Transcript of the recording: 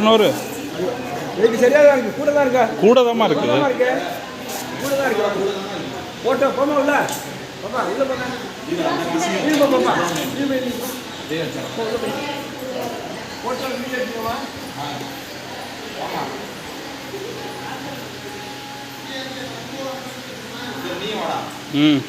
நூறு சரியாக தான் இருக்கு. கூட தான் இருக்கா? கூட தான் இருக்கு. கூட தான் இருக்கு. போட்டோ போமா உள்ள பாப்பா உள்ள போங்க. நீ பாப்பா போட்டோ வீடியோ எடுத்துவா. ம்